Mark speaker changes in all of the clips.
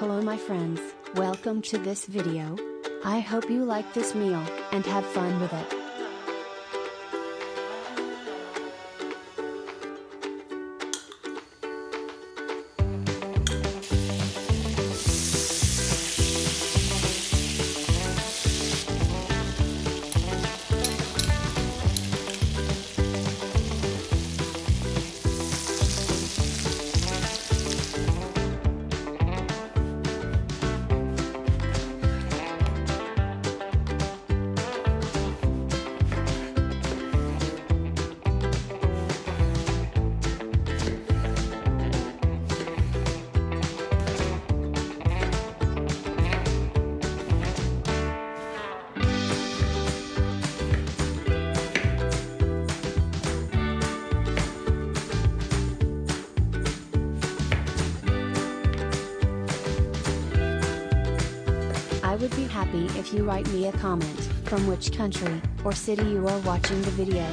Speaker 1: Hello my friends, welcome to this video. I hope you like this meal, and have fun with it. I would be happy if you write me a comment, from which country, or city you are watching the video.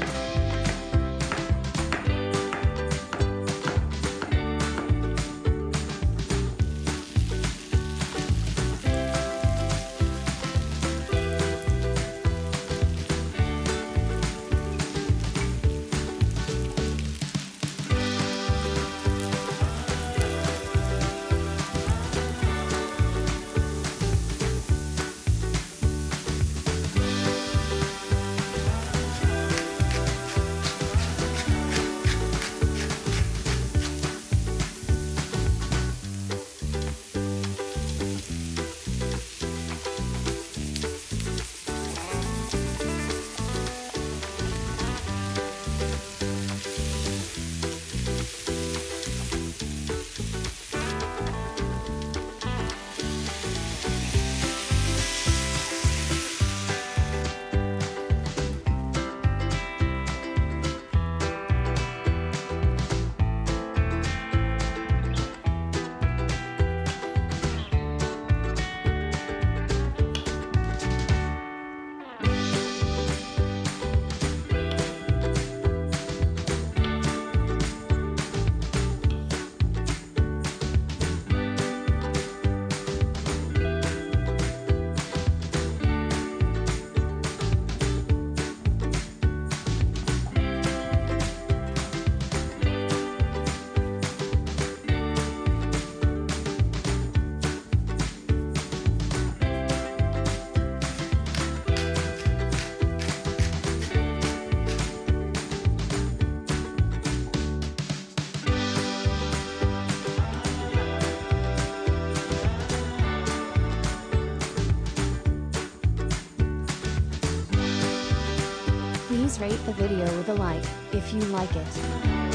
Speaker 1: Please rate the video with a like, if you like it.